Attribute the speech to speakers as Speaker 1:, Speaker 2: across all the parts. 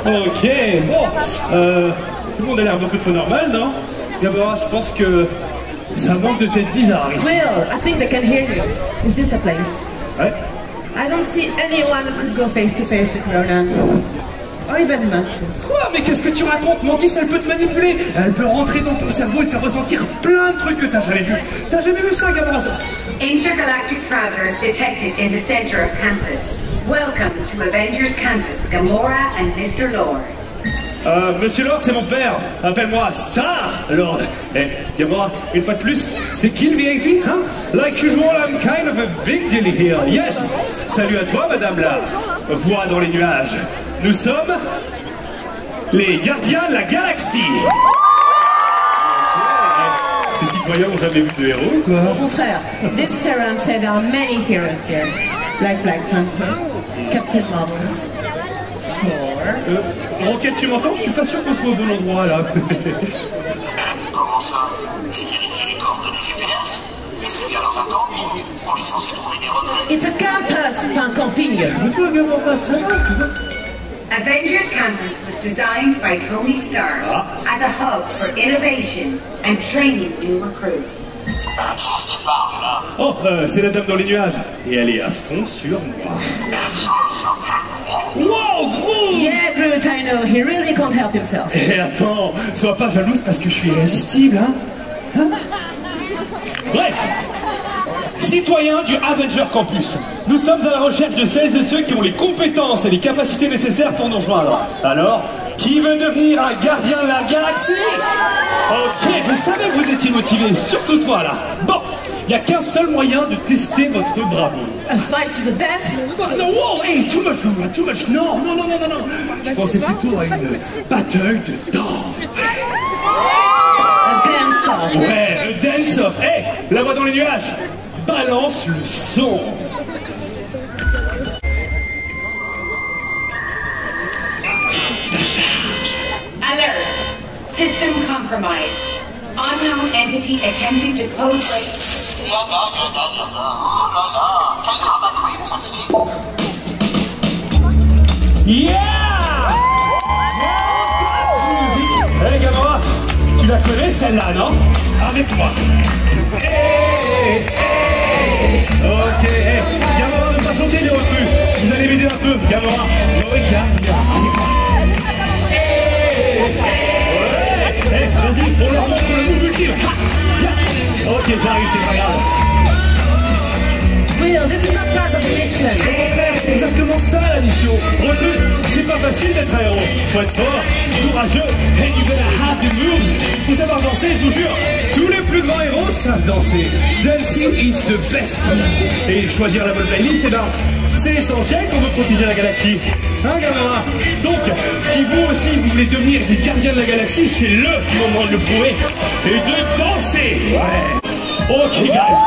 Speaker 1: Ok, bon. Tout le monde a l'air beaucoup trop normal, non? Gamora, je pense que ça manque de tête bizarre ici.
Speaker 2: Will, I think they can hear you. Is this the place?
Speaker 1: Ouais.
Speaker 2: I don't see anyone who could go face to face with Ronan. Or even Mantis.
Speaker 1: Quoi? Mais qu'est-ce que tu racontes? Mantis, elle peut te manipuler. Elle peut rentrer dans ton cerveau et te faire ressentir plein de trucs que t'as jamais vu. T'as jamais vu ça, Gamora?
Speaker 3: Intergalactic travelers detected in the center of campus. Welcome to Avengers Campus, Gamora and Mr. Lord.
Speaker 1: Monsieur Lord, c'est mon père. Appelle-moi Star Lord. Eh, Gamora, une fois de plus, c'est qui le VIP, hein? Like usual, I'm kind of a big deal here. Yes. Salut à toi, madame la voix dans les nuages. Nous sommes les gardiens de la galaxie. Ces citoyens n'ont jamais vu de héros, quoi.
Speaker 2: Au contraire, this Terran said there are many heroes here. Like Black Panther, Captain Marvel.
Speaker 1: Rocket, tu m'entends? Je suis pas sûr qu'on soit au bon endroit là.
Speaker 4: Comment ça? J'ai vérifié les coordonnées GPS. Et c'est bien dans un camping. On est censé trouver des recrues.
Speaker 2: It's a campus, pas un camping.
Speaker 3: Avengers Campus was designed by Tony Stark as a hub for innovation and training new recruits.
Speaker 4: Qu'est-ce qui parle là?
Speaker 1: Oh, c'est la dame dans les nuages. Et elle est à fond sur moi. Wow, gros!
Speaker 2: Yeah, Groot, I know. He really can't help himself.
Speaker 1: Eh, attends, sois pas jalouse parce que je suis irrésistible, hein? Bref, citoyens du Avenger Campus, nous sommes à la recherche de celles et ceux qui ont les compétences et les capacités nécessaires pour nous rejoindre. Alors, qui veut devenir un gardien de la galaxie? Ok, je savais que vous étiez motivés, surtout toi là. Bon, il n'y a qu'un seul moyen de tester votre bravoure.
Speaker 2: A fight to the death?
Speaker 1: No, wow, hey, too much, too much. Non. Je pensais plutôt à une battle de danse.
Speaker 2: A dance-off.
Speaker 1: Ouais, le dance-off. Hey, la voix dans les nuages. Balance le son.
Speaker 3: Alert! System compromised. Unknown entity attempting to code break.
Speaker 4: Yada. Oh là là. Quel drama queen, celle-ci.
Speaker 1: Yeah! Hey, Gamora, tu la connais celle-là, non? Avec moi. Hey. Ok, hey. Gamora, ne pas chanter les recrues. Vous allez m'aider un peu, Gamora. Eureka, avec moi. Hey, vas-y, on leur montre le nouveau ultime. Ok, j'arrive, c'est pas grave.
Speaker 2: Will, this is not part of the mission.
Speaker 1: Au contraire, c'est exactement ça la mission. Recrute, c'est pas facile d'être un héros. Faut être fort, courageux, and you gotta have the moves. Faut savoir danser, je vous jure. Tous les plus grands héros savent danser. Dancing is the best. Et choisir la bonne playlist, eh ben, c'est essentiel quand on veut protéger la galaxie. Hein, Gamora? Donc, si vous aussi vous voulez devenir des gardiens de la galaxie, c'est le moment de le prouver et de danser. Ouais. Ok, guys.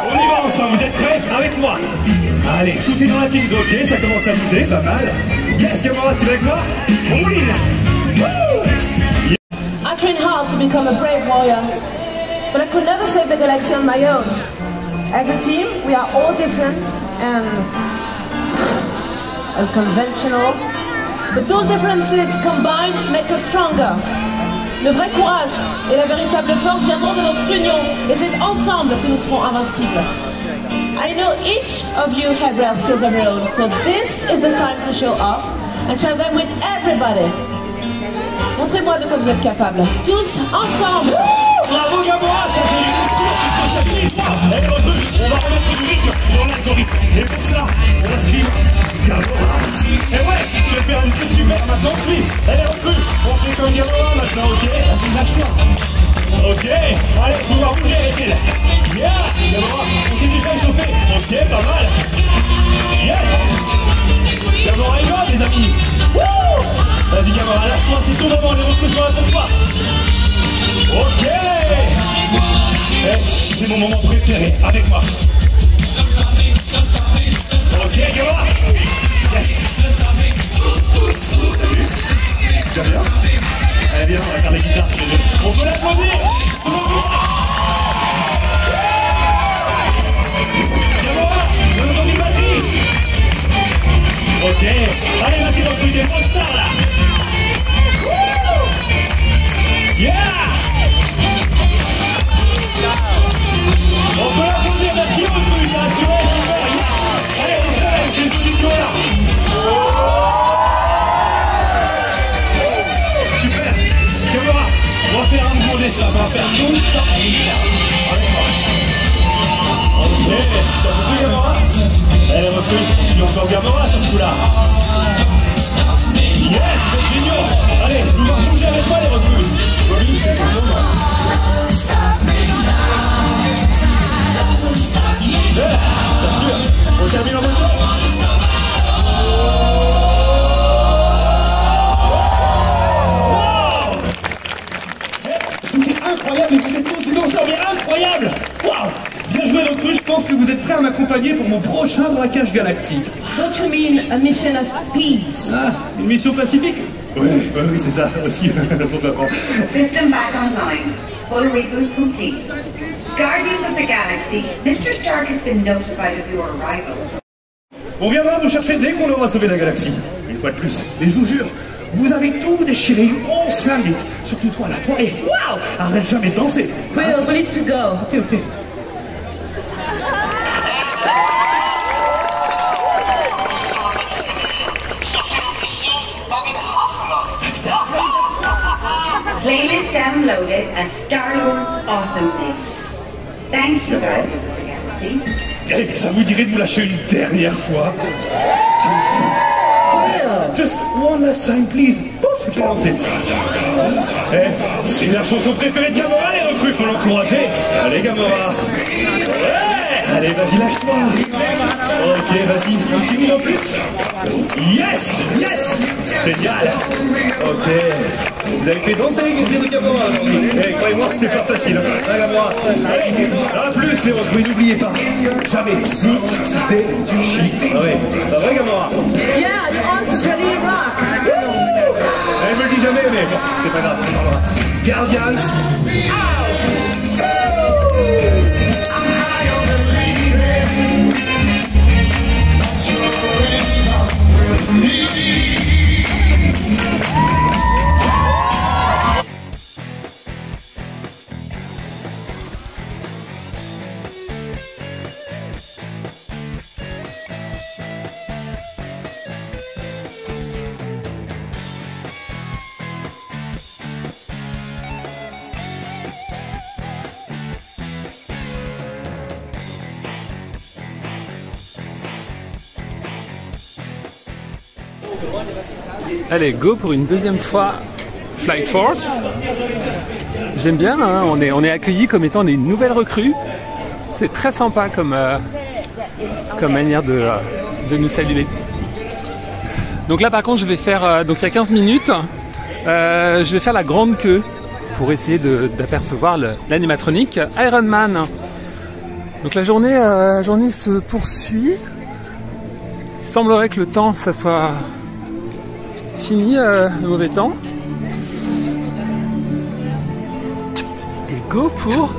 Speaker 1: On y va ensemble, vous êtes prêts? Avec moi. Allez, tout est dans la team, ok, ça commence à bouger, pas mal. Yes, Gamora, tu es avec moi? Oui.
Speaker 2: I trained hard to become a brave warrior, but I could never save the galaxy on my own. As a team, we are all different and unconventional, but those differences combined make us stronger. Le vrai courage et la véritable force viendront de notre union, et c'est ensemble que nous serons invincibles. I know each of you have rare skills of your own, so this is the time to show off and share them with everybody. Montrez-moi de quoi vous êtes capables. Tous ensemble.
Speaker 1: Bravo Gamora, ça c'est une histoire qui se s'appuie. Allez, recrue, on va remettre du rythme dans l'algorithme. Et pour ça, on va suivre Gamora. Et ouais, je vais faire un truc super maintenant, suis. Allez, recrue, on fait comme Gamora maintenant, ok? Vas-y, lâche-toi. Ok, allez, pouvoir bouger, restez là. Bien, Gamora, on s'est déjà échauffé. Ok, pas mal. Yes. Gamora est là, les amis. Wouh. Vas-y Gamora, lâche-toi, c'est ton moment, les recrues sont là pour toi. Ok. C'est mon moment préféré, avec moi. Ok, Gamora. Yes. Tu vas bien? Allez, bien, on va faire la guitare. On peut l'applaudir. Gamora, le moment du batterie. Ok, allez, vas-y, recrutez, moi le star là. don't stop me now. Ok, t'as compris Gamora? Allez recrue, continue encore Gamora sur ce coup-là. Yes, c'est génial. Allez, vous en bougez avec moi les recrues. Bobby, c'est le moment. Bien sûr, on termine en même temps. Incroyable, mais vous êtes tous des danseurs, mais incroyable! Waouh! Bien joué recrue, je pense que vous êtes prêts à m'accompagner pour mon prochain braquage galactique.
Speaker 2: Don't you mean a mission of peace?
Speaker 1: Ah, une mission pacifique? Oui, c'est ça aussi, pourquoi pas.
Speaker 3: System back online. Full reboot complete. Guardians of the Galaxy, Mr. Stark has been notified of your arrival.
Speaker 1: On viendra vous chercher dès qu'on aura sauvé la galaxie. Une fois de plus, et je vous jure, vous avez tout déchiré, on s'invite. Surtout toi là, toi, et waouh! Arrête jamais de danser.
Speaker 2: Quill, we need to go.
Speaker 1: Ok.
Speaker 3: Playlist downloaded as Star-Lord's Awesome Mix. Thank you, Guardians of the Galaxy.
Speaker 1: Eh, ça vous dirait de vous lâcher une dernière fois? Just one last time, please. Pouf, j'ai lancé. Eh, c'est la chanson préférée de Gamora, les recrues, faut l'encourager. Allez, Gamora. Ouais, allez, vas-y, lâche-toi. Ok, vas-y, un petit mot en plus. Yes, yes. Génial. Ok. Vous avez fait danser les guerriers de Gamora aujourd'hui. Eh, croyez-moi que c'est pas facile. Hein, Gamora. Allez, à plus, les recrues, n'oubliez pas. Jamais vous déchirez. Pas vrai, Gamora?
Speaker 2: Yeah, you want to really rock.
Speaker 1: Elle me le dit jamais, mais bon, c'est pas grave. Guardians.
Speaker 5: Allez, go pour une deuxième fois Flight Force. J'aime bien, hein, on est accueillis comme étant des nouvelles recrues. C'est très sympa comme manière de nous saluer. Donc là par contre je vais faire, donc il y a 15 minutes, je vais faire la grande queue pour essayer d'apercevoir l'animatronique Iron Man. Donc la journée se poursuit. Il semblerait que le temps ça soit fini, le mauvais temps. Et go pour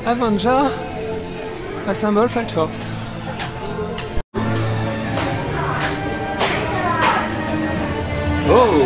Speaker 5: Avenger Assemble Flight Force. Oh!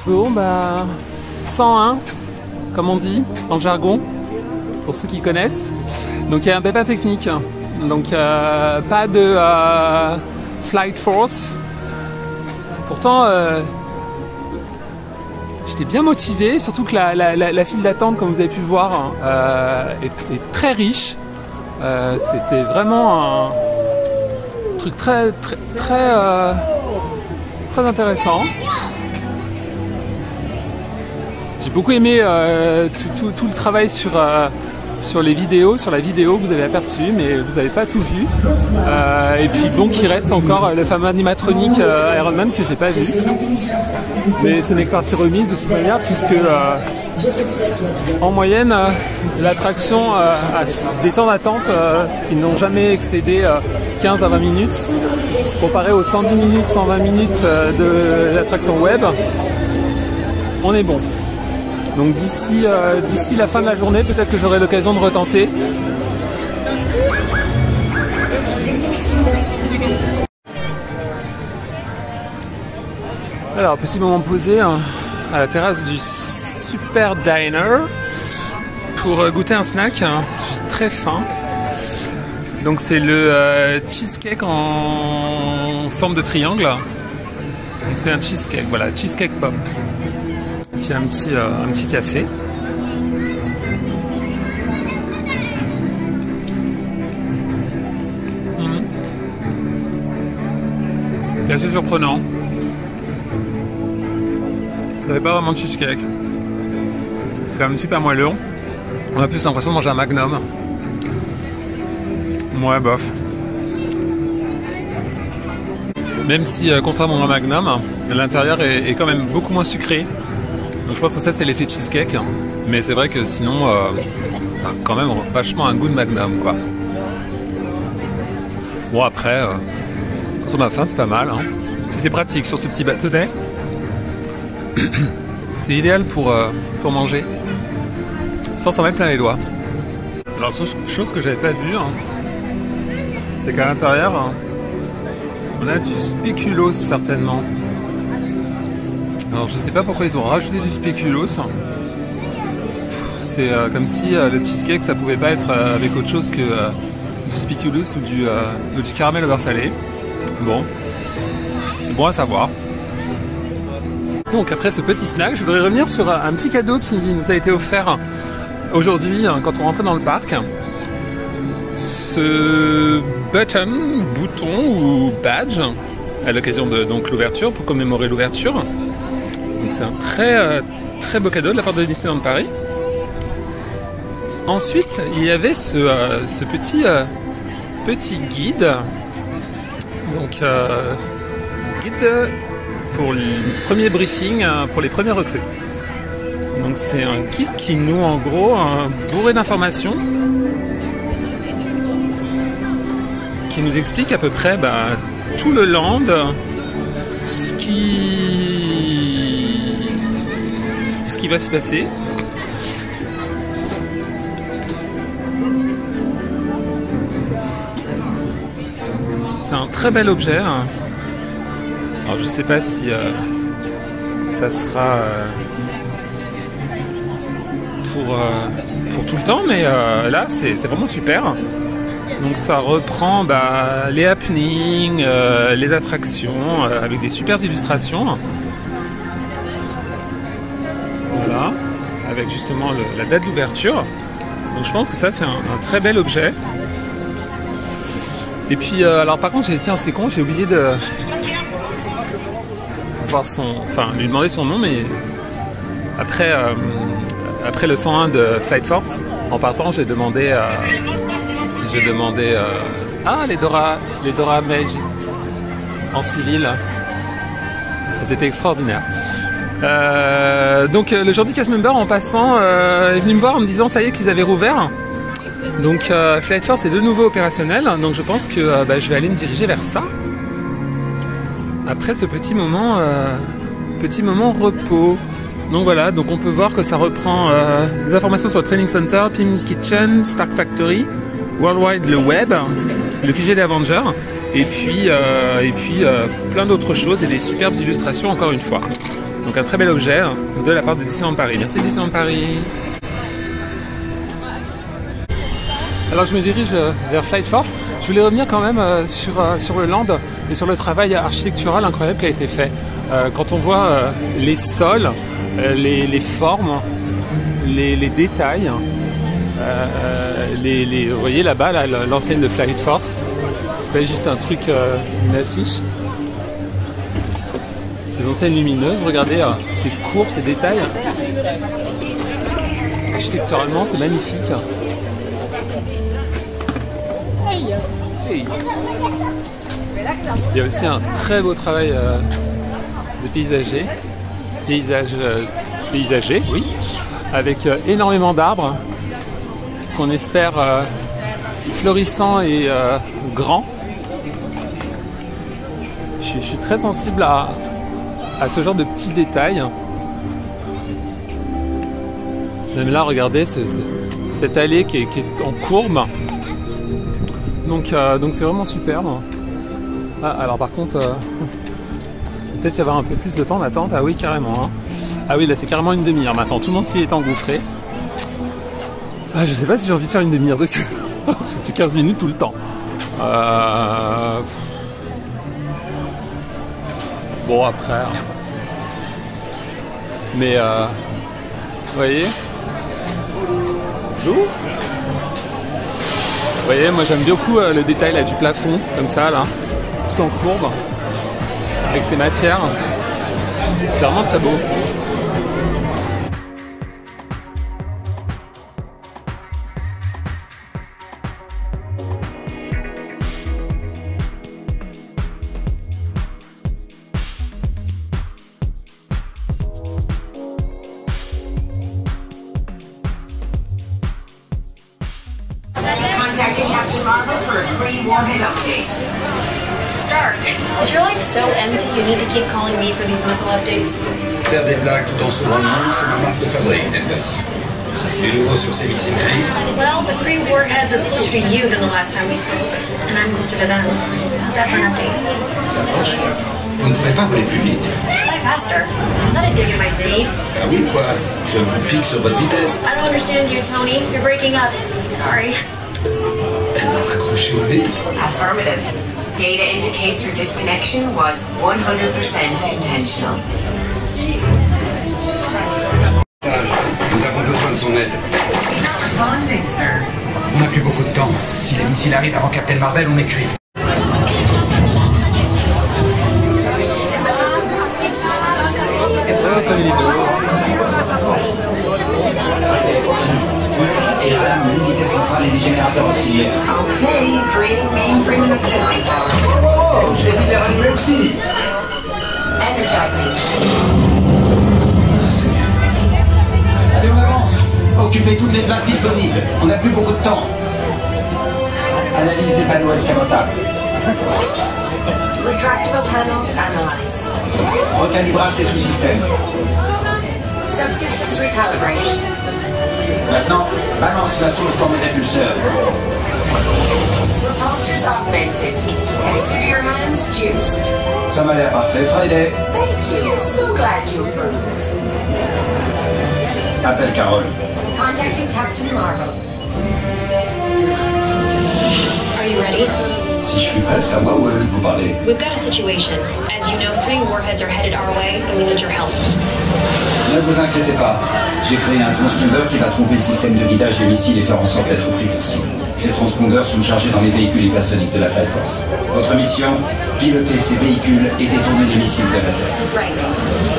Speaker 5: Bon bah 101 comme on dit dans le jargon pour ceux qui connaissent. Donc il y a un pépin technique, donc pas de Flight Force Pourtant, j'étais bien motivé, surtout que la file d'attente, comme vous avez pu le voir, est très riche. C'était vraiment un truc très intéressant. J'ai beaucoup aimé tout le travail sur les vidéos, sur la vidéo que vous avez aperçue, mais vous n'avez pas tout vu. Et puis bon, qu'il reste encore le fameux animatronique Iron Man que j'ai pas vu. Mais ce n'est que partie remise de toute manière, puisque en moyenne, l'attraction a des temps d'attente qui n'ont jamais excédé 15 à 20 minutes, comparé aux 110 minutes, 120 minutes de l'attraction web. On est bon. Donc d'ici la fin de la journée, peut-être que j'aurai l'occasion de retenter. Alors, petit moment posé à la terrasse du Super Diner pour goûter un snack. J'ai très faim. Donc c'est le cheesecake en forme de triangle. Donc c'est un cheesecake, voilà, cheesecake pop. Puis un petit café. C'est assez surprenant. Il n'y avait pas vraiment de cheesecake. C'est quand même super moelleux. On a plus l'impression de manger un Magnum. Ouais, bof. Même si, contrairement à un Magnum, l'intérieur est quand même beaucoup moins sucré. Donc je pense que ça c'est l'effet cheesecake, mais c'est vrai que sinon ça a quand même vachement un goût de Magnum quoi. Bon après, quand on a faim c'est pas mal, hein. C'est pratique sur ce petit bâtonnet. C'est idéal pour manger, sans s'en mettre plein les doigts. Alors chose que j'avais pas vue, hein, c'est qu'à l'intérieur, on a du spéculoos certainement. Alors je sais pas pourquoi ils ont rajouté du spéculoos. C'est comme si le cheesecake ça pouvait pas être avec autre chose que du spéculoos ou du caramel au beurre salé. Bon, c'est bon à savoir. Donc après ce petit snack, je voudrais revenir sur un petit cadeau qui nous a été offert aujourd'hui quand on rentrait dans le parc. Ce bouton ou badge à l'occasion de donc l'ouverture, pour commémorer l'ouverture. Donc c'est un très beau cadeau de la part de Disneyland Paris. Ensuite, il y avait ce petit guide. Donc guide pour le premier briefing pour les premiers recrues. Donc c'est un guide qui nous en gros bourré d'informations qui nous explique à peu près tout le land, ce qui va se passer. C'est un très bel objet. Alors je sais pas si ça sera pour tout le temps, mais là c'est vraiment super. Donc ça reprend les happenings, les attractions, avec des super illustrations. Voilà, avec justement la date d'ouverture. Donc je pense que ça c'est un très bel objet. Et puis alors par contre c'est con, j'ai oublié de voir lui demander son nom, mais après le 101 de Flight Force, en partant j'ai demandé les Dora Magic en civil. C'était extraordinaire. Donc le Jordi Cast Member en passant est venu me voir en me disant ça y est qu'ils avaient rouvert. Donc Flight Force est de nouveau opérationnel, donc je pense que je vais aller me diriger vers ça. Après ce petit moment repos. Donc voilà, donc on peut voir que ça reprend des informations sur le Training Center, Pink Kitchen, Stark Factory, Worldwide, le web, le QG des Avengers, et puis plein d'autres choses et des superbes illustrations encore une fois. Donc un très bel objet de la part de Disneyland Paris. Merci Disneyland Paris. Alors je me dirige vers Flight Force. Je voulais revenir quand même sur le land et sur le travail architectural incroyable qui a été fait. quand on voit les sols, les formes, les détails, vous voyez là-bas, là, l'enseigne de Flight Force, c'est pas juste un truc, une affiche. Ces enseignes lumineuses, regardez ces courbes, ces détails. Architecturalement, c'est magnifique. Hey. Il y a aussi un très beau travail de paysager, oui, avec énormément d'arbres qu'on espère florissants et grands. Je suis très sensible à ce genre de petits détails. Même là, regardez cette allée qui est en courbe. Donc c'est vraiment superbe. Ah, alors par contre, peut-être y avoir un peu plus de temps d'attente. Ah oui, carrément. Hein. Ah oui, là c'est carrément une demi-heure maintenant. Tout le monde s'y est engouffré. Ah, je sais pas si j'ai envie de faire une demi-heure de queue. C'était 15 minutes tout le temps. Bon, après. Mais, vous voyez? Bonjour. Vous voyez, moi j'aime beaucoup le détail là, du plafond, comme ça, là, tout en courbe, avec ces matières. C'est vraiment très beau.
Speaker 3: Contacting Captain Marvel for a Kree warhead update.
Speaker 6: Stark, is your life so empty you need to keep calling me for these missile updates?
Speaker 7: Faire des blagues tout en sauvant le monde, c'est ma marque de fabrique, Danvers. Du nouveau sur ces missiles Kree?
Speaker 6: Well, the Kree warheads are closer to you than the last time we spoke, and I'm closer to them. How's that for an update?
Speaker 7: Ça approche. Vous ne pourrez pas voler plus vite.
Speaker 6: Fly faster. Is that a dig at my speed?
Speaker 7: Ah oui, quoi? Je vous pique sur votre vitesse.
Speaker 6: I don't understand you, Tony. You're breaking up. Sorry.
Speaker 7: Elle m'a raccroché au nez.
Speaker 3: Affirmative. Data indicates her disconnection was 100% intentional.
Speaker 7: Nous avons besoin de son aide.
Speaker 3: He's not responding, sir.
Speaker 7: On n'a plus beaucoup de temps. Si les missiles arrivent avant Captain Marvel, on est cuit. Et là, l'unité centrale et les générateurs auxiliaires.
Speaker 3: Okay, draining mainframe and auxiliary power.
Speaker 7: Oh, je vais les rallumer aussi.
Speaker 3: Energizing.
Speaker 7: C'est bien. Allez, on avance. Occupez toutes les places disponibles. On n'a plus beaucoup de temps. Analyse des panneaux escamotables.
Speaker 3: Retractable panels analyzed.
Speaker 7: Recalibrage des sous-systèmes.
Speaker 3: Subsystems recalibrated.
Speaker 7: Maintenant, balance la sauce dans mes répulseurs.
Speaker 3: Repulsors augmented. Consider your hands juiced.
Speaker 7: Ça m'a l'air parfait, Friday.
Speaker 3: Thank you. So glad you approve.
Speaker 7: Appelle Carole.
Speaker 3: Contacting Captain Marvel.
Speaker 6: Are you ready?
Speaker 7: Si je suis prêt, c'est à moi ou à eux de vous parler.
Speaker 6: We've got a situation. As you know, Kree warheads are headed our way, and we need your help.
Speaker 7: Ne vous inquiétez pas. J'ai créé un transpondeur qui va tromper le système de guidage des missiles et faire en sorte d'être pris pour cible. Ces transpondeurs sont chargés dans les véhicules hypersoniques de la Flight Force. Votre mission, piloter ces véhicules et détourner les missiles de la Terre.
Speaker 6: Right.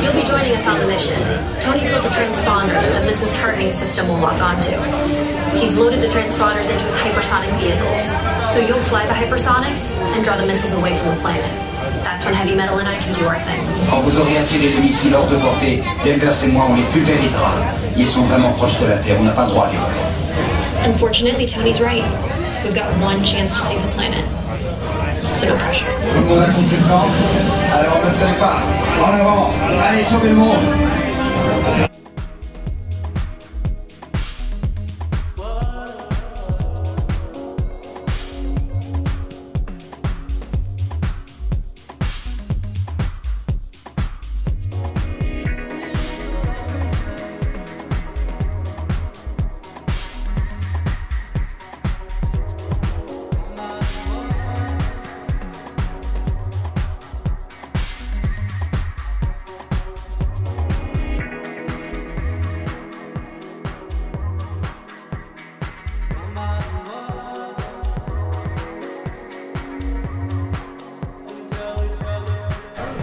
Speaker 6: You'll be joining us on the mission. Tony's built a transponder that the missile's targeting system will lock onto. He's loaded the transponders into his hypersonic vehicles. So you'll fly the hypersonics and draw the missiles away from the planet. That's when Heavy Metal and I can do our thing.
Speaker 7: Quand vous aurez attiré les missiles hors de portée, Danvers et moi, on les pulvérisera. Ils sont vraiment proches de la Terre, on n'a pas le droit à l'erreur.
Speaker 6: Unfortunately, Tony's right. We've got one chance to save the planet. So no pressure.
Speaker 7: Tout le monde a compris le temps? Alors ne tenez pas. En avant. Allez, sauvez le monde.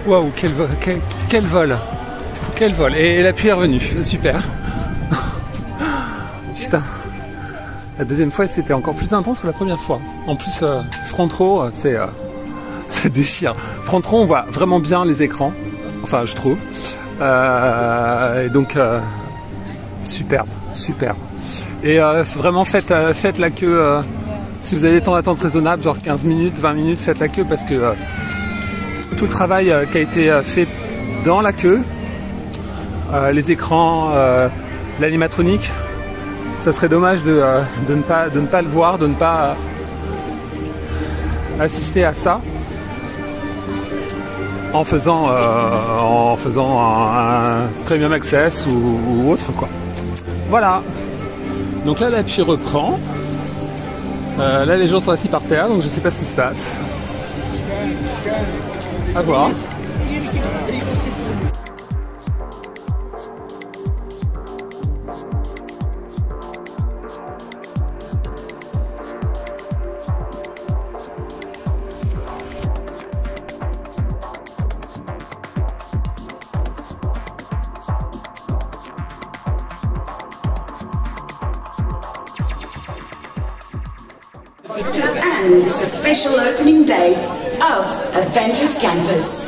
Speaker 5: Waouh, quel vol, quel vol. Et la pluie est revenue, super. Putain. La deuxième fois, c'était encore plus intense que la première fois. En plus, front row, ça déchire. Front row, on voit vraiment bien les écrans. Enfin, je trouve. Et donc, superbe, superbe. Et vraiment, faites la queue. Si vous avez des temps d'attente raisonnables, genre 15 minutes, 20 minutes, faites la queue parce que tout le travail qui a été fait dans la queue, les écrans, l'animatronique, ça serait dommage de ne pas le voir, de ne pas assister à ça en faisant un premium access ou autre quoi. Voilà. Donc là la pluie reprend. Là les gens sont assis par terre, donc je sais pas ce qui se passe. À voir.
Speaker 8: To end this official opening day of Avengers Campus.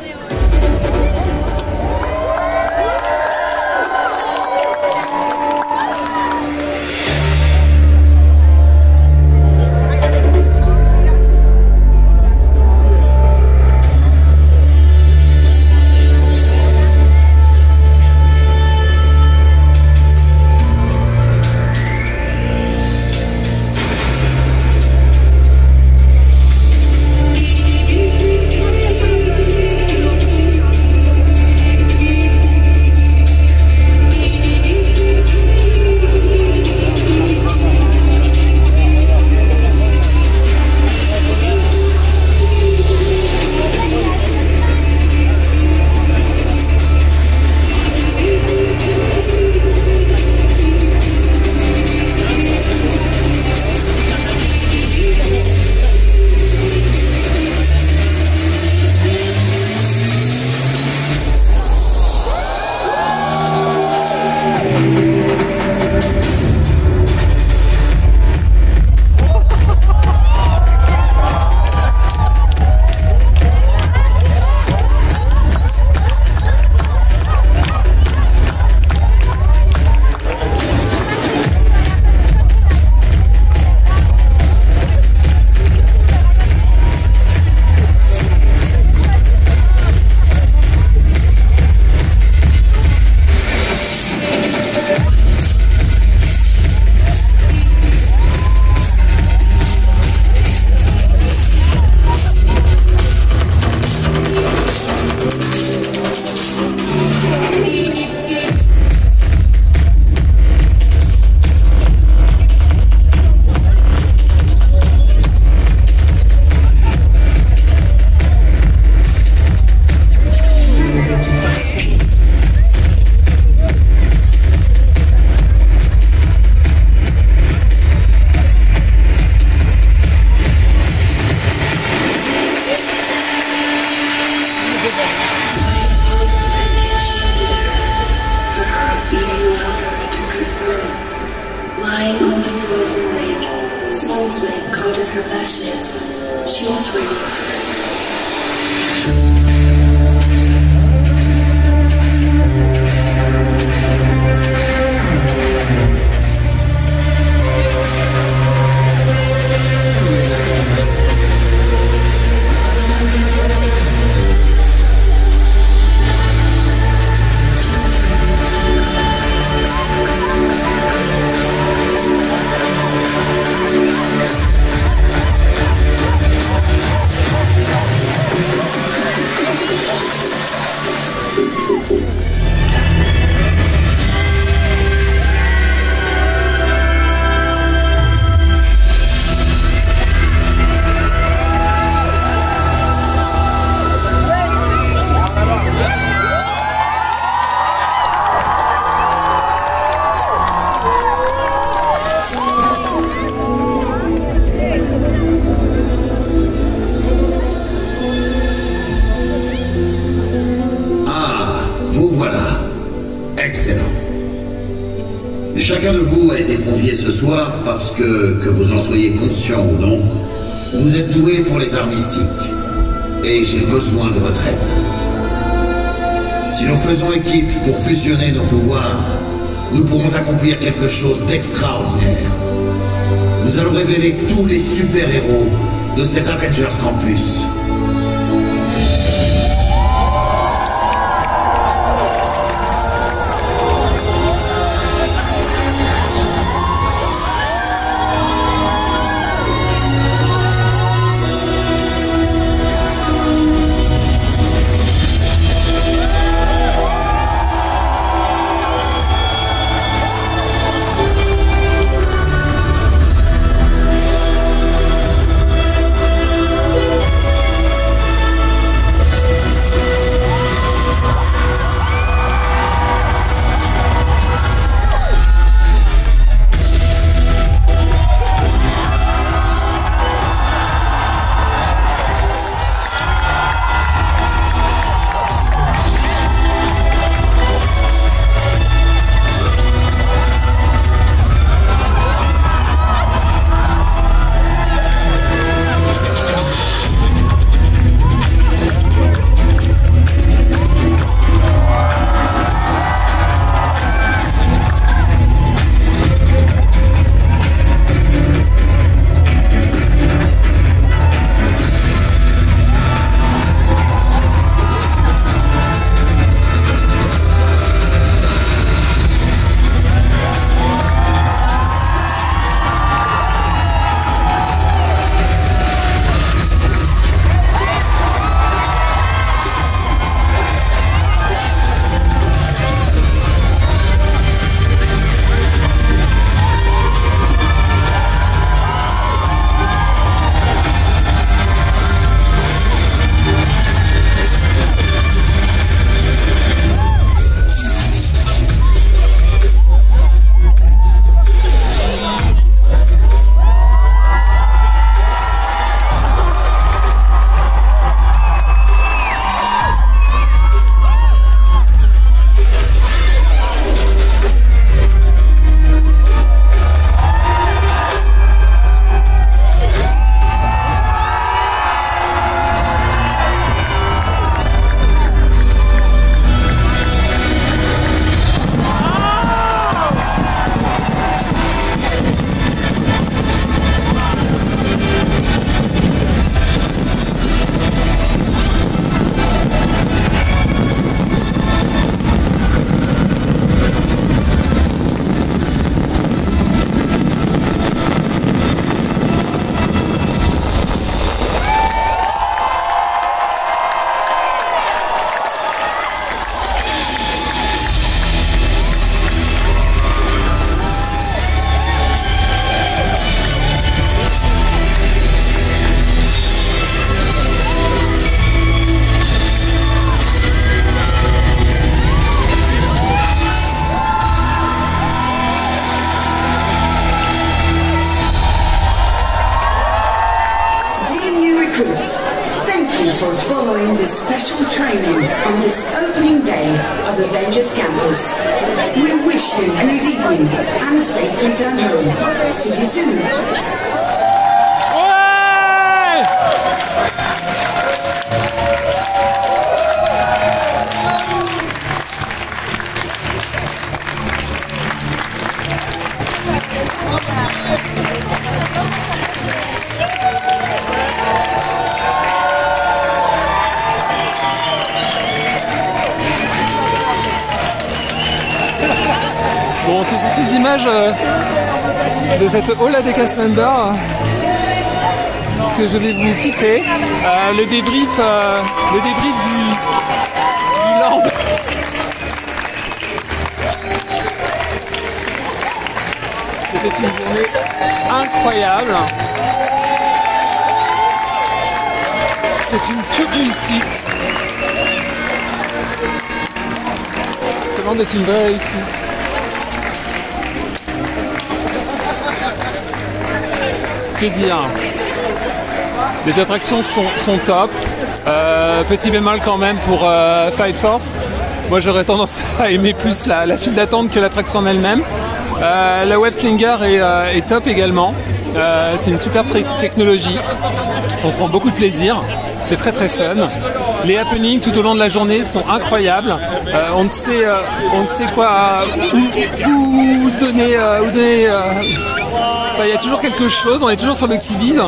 Speaker 9: Lying on the frozen lake, snowflake caught in her lashes, she was ready to
Speaker 4: Excellent. Chacun de vous a été convié ce soir parce que vous en soyez conscient ou non, vous êtes doué pour les arts mystiques. Et j'ai besoin de votre aide. Si nous faisons équipe pour fusionner nos pouvoirs, nous pourrons accomplir quelque chose d'extraordinaire. Nous allons révéler tous les super-héros de cet Avengers Campus.
Speaker 8: Avengers Campus. We wish you a good evening and a safe return home. See you soon.
Speaker 5: Bon, c'est sur ces images de cette All des cast members que je vais vous quitter. Le débrief du land. C'était une journée incroyable. C'est une pure réussite. Ce land est une vraie réussite. Que dire? Les attractions sont top. Petit bémol quand même pour Flight Force. Moi j'aurais tendance à aimer plus la file d'attente que l'attraction en elle-même. La web slinger est top également. C'est une super technologie. On prend beaucoup de plaisir. C'est très très fun. Les happenings tout au long de la journée sont incroyables. On ne sait quoi où donner. Enfin, il y a toujours quelque chose. On est toujours sur le qui-vive.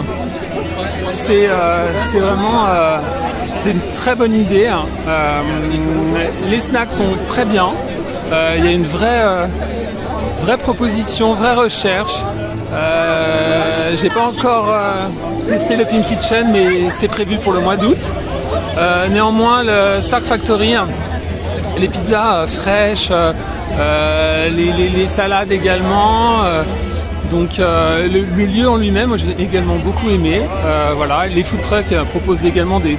Speaker 5: C'est vraiment c'est une très bonne idée. Les snacks sont très bien. Il y a une vraie proposition, vraie recherche. J'ai pas encore testé le Pink Kitchen, mais c'est prévu pour le mois d'août. Néanmoins, le Stark Factory, les pizzas fraîches, les salades également. Donc le lieu en lui-même, j'ai également beaucoup aimé. Voilà, les food trucks proposent également des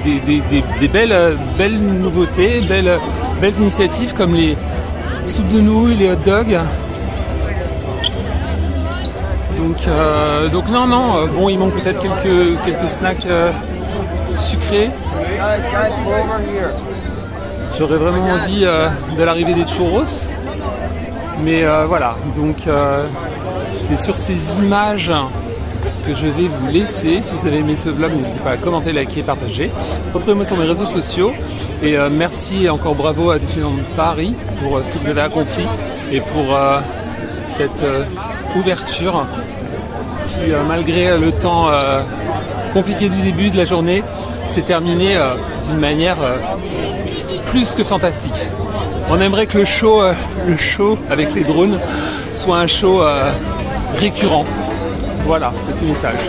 Speaker 5: belles nouveautés, belles initiatives comme les soupes de nouilles, les hot dogs. Donc non, bon, il manque peut-être quelques snacks sucrés. J'aurais vraiment envie de l'arrivée des churros. Mais voilà, donc c'est sur ces images que je vais vous laisser. Si vous avez aimé ce vlog, n'hésitez pas à commenter, liker et partager. Retrouvez-moi sur mes réseaux sociaux. Et merci et encore bravo à Disneyland Paris pour ce que vous avez accompli et pour cette ouverture qui, malgré le temps compliqué du début de la journée, s'est terminée d'une manière plus que fantastique. On aimerait que le show avec les drones soit un show récurrent. Voilà, petit message.